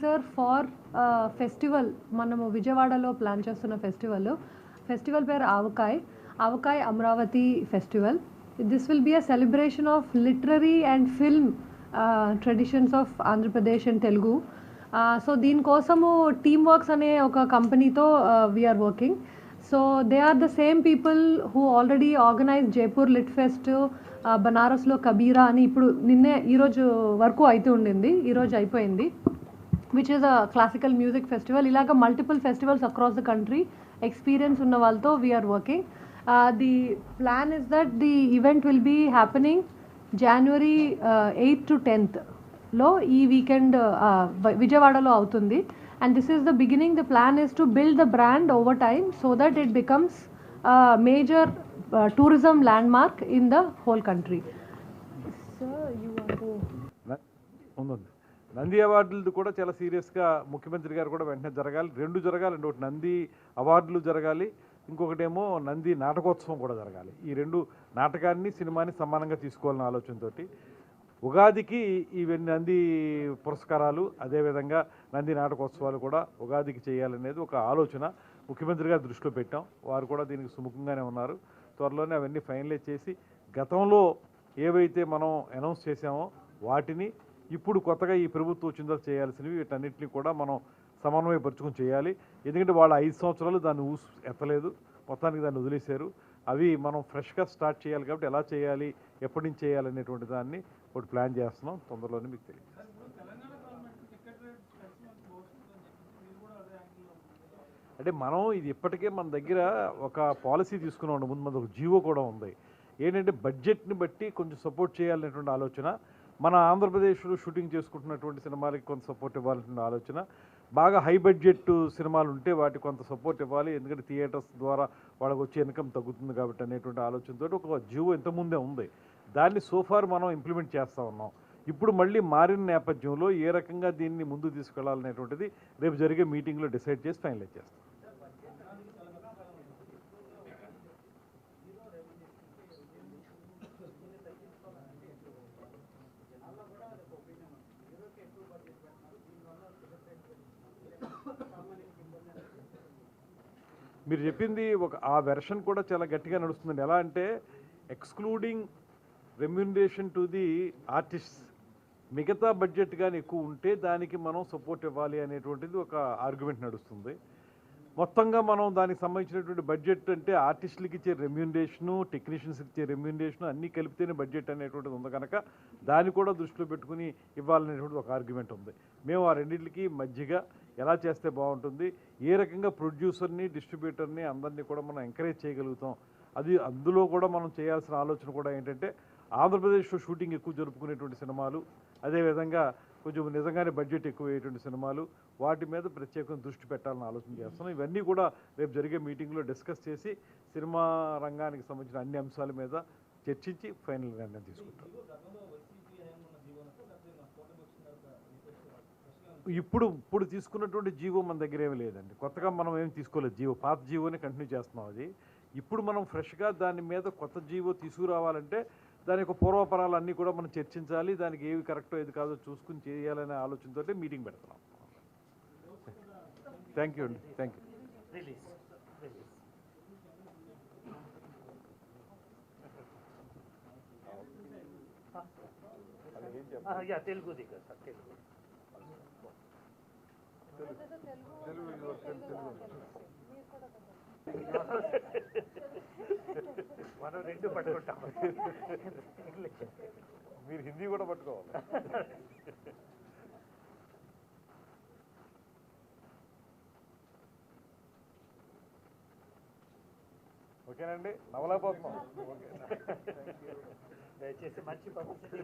Teaser far festival మనము విజయవాడలో plan చేస్తున్న ఫెస్టివల్ పేరు avakaya Amaravati festival. This will be a celebration of literary and film traditions of Andhra Pradesh and Telugu. So దీనికోసము team works అనే ఒక కంపెనీతో we are working. So they are the same people who already organise Jaipur lit pest, బనారస్లో Kabira అని ఇప్పుడు ఈరోజు వరకు అయితే ఉండింది, ఈరోజు అయిపోయింది, which is a classical music festival. ఇలాగ multiple festivals across the country experience ఉన్న వాళ్ళతో we are working. The plan is that the event will be happening January 8th to 10th లో ఈ వీకెండ్ విజయవాడలో అవుతుంది. And this is the beginning. The plan is to build the brand over time so that it becomes major tourism landmark in the whole country. Sir, you want to... Nandi అవార్డులు కూడా చాలా సీరియస్గా ముఖ్యమంత్రి గారు కూడా వెంటనే జరగాలి. రెండు జరగాలండి. ఒకటి నంది అవార్డులు జరగాలి, ఇంకొకటేమో నంది నాటకోత్సవం కూడా జరగాలి. ఈ రెండు నాటకాన్ని సినిమాని సమానంగా తీసుకోవాలన్న ఆలోచనతోటి ఉగాదికి ఇవన్నీ నంది పురస్కారాలు, అదేవిధంగా నంది నాటకోత్సవాలు కూడా ఉగాదికి చేయాలనేది ఒక ఆలోచన ముఖ్యమంత్రి గారు దృష్టిలో పెట్టాం. వారు కూడా దీనికి సుముఖంగానే ఉన్నారు. త్వరలోనే అవన్నీ ఫైనలైజ్ చేసి గతంలో ఏవైతే మనం అనౌన్స్ చేసామో వాటిని ఇప్పుడు కొత్తగా ఈ ప్రభుత్వం వచ్చిందో చేయాల్సినవి వీటన్నిటిని కూడా మనం సమన్వయపరుచుకొని చేయాలి. ఎందుకంటే వాళ్ళు 5 సంవత్సరాలు దాన్ని ఎత్తలేదు, మొత్తానికి దాన్ని వదిలేశారు. అవి మనం ఫ్రెష్గా స్టార్ట్ చేయాలి. కాబట్టి ఎలా చేయాలి, ఎప్పటి నుంచి చేయాలి అనేటువంటి దాన్ని ఒకటి ప్లాన్ చేస్తున్నాం. తొందరలోనే మీకు తెలియదు. అంటే మనం ఇది ఇప్పటికే మన దగ్గర ఒక పాలసీ తీసుకున్నాం. ముందు మనకు ఒక జీవో కూడా ఉంది. ఏంటంటే బడ్జెట్ని బట్టి కొంచెం సపోర్ట్ చేయాలనేటువంటి ఆలోచన, మన ఆంధ్రప్రదేశ్లో షూటింగ్ చేసుకుంటున్నటువంటి సినిమాలకి కొంత సపోర్ట్ ఇవ్వాలనే ఆలోచన, బాగా హై బడ్జెట్ సినిమాలు ఉంటే వాటికి కొంత సపోర్ట్ ఇవ్వాలి, ఎందుకంటే థియేటర్స్ ద్వారా వాళ్ళకి వచ్చే ఇన్కమ్ తగ్గుతుంది కాబట్టి అనేటువంటి ఆలోచనతో ఒక జీవో ఇంతకుముందే ఉంది. దాన్ని సోఫార్ మనం ఇంప్లిమెంట్ చేస్తూ ఉన్నాం. ఇప్పుడు మళ్ళీ మారిన నేపథ్యంలో ఏ రకంగా దీన్ని ముందు తీసుకెళ్లాలనేటువంటిది రేపు జరిగే మీటింగ్లో డిసైడ్ చేసి ఫైనలైజ్ చేస్తాం. మీరు చెప్పింది ఆ వెర్షన్ కూడా చాలా గట్టిగా నడుస్తుందండి. ఎలా అంటే excluding remuneration to the artist, మిగతా బడ్జెట్ కానీ ఎక్కువ ఉంటే దానికి మనం సపోర్ట్ ఇవ్వాలి అనేటువంటిది ఒక ఆర్గ్యుమెంట్ నడుస్తుంది. మొత్తంగా మనం దానికి సంబంధించినటువంటి బడ్జెట్ అంటే ఆర్టిస్టులకి ఇచ్చే రెమ్యూనరేషను, టెక్నీషియన్స్కి ఇచ్చే రెమ్యూనరేషను అన్నీ కలిపితేనే బడ్జెట్ అనేటువంటిది ఉంది కనుక దాన్ని కూడా దృష్టిలో పెట్టుకుని ఇవ్వాలనేటువంటి ఒక ఆర్గ్యుమెంట్ ఉంది. మేము ఆ రెండింటికి మధ్యగా ఎలా చేస్తే బాగుంటుంది, ఏ రకంగా ప్రొడ్యూసర్ని, డిస్ట్రిబ్యూటర్ని అందరినీ కూడా మనం ఎంకరేజ్ చేయగలుగుతాం, అది అందులో కూడా మనం చేయాల్సిన ఆలోచన కూడా ఏంటంటే ఆంధ్రప్రదేశ్లో షూటింగ్ ఎక్కువ జరుపుకునేటువంటి సినిమాలు, అదేవిధంగా కొంచెం నిజంగానే బడ్జెట్ ఎక్కువ అయ్యేటువంటి సినిమాలు, వాటి మీద ప్రత్యేకంగా దృష్టి పెట్టాలని ఆలోచన చేస్తున్నాం. ఇవన్నీ కూడా రేపు జరిగే మీటింగ్లో డిస్కస్ చేసి సినిమా రంగానికి సంబంధించిన అన్ని అంశాల మీద చర్చించి ఫైనల్ నిర్ణయం తీసుకుంటాం. ఇప్పుడు తీసుకున్నటువంటి జీవో మన దగ్గర ఏమీ లేదండి. కొత్తగా మనం ఏమి తీసుకోలేదు. జీవో పాత జీవోని కంటిన్యూ చేస్తున్నాం. అది ఇప్పుడు మనం ఫ్రెష్గా దాని మీద కొత్త జీవో తీసుకురావాలంటే దాని యొక్క పూర్వపరాలు అన్నీ కూడా మనం చర్చించాలి. దానికి ఏవి కరెక్టో ఏది కాదో చూసుకుని చేయాలనే ఆలోచనతో మీటింగ్ పెడుతున్నాం. థ్యాంక్ యూ అండి. Thank you. తెలుగు మనం రెండు పట్టుకుంటాం. మీరు హిందీ కూడా పట్టుకోవాలి. ఓకేనండి, నవలేకపోతున్నాం. దయచేసి మంచి పబ్లిసిటీ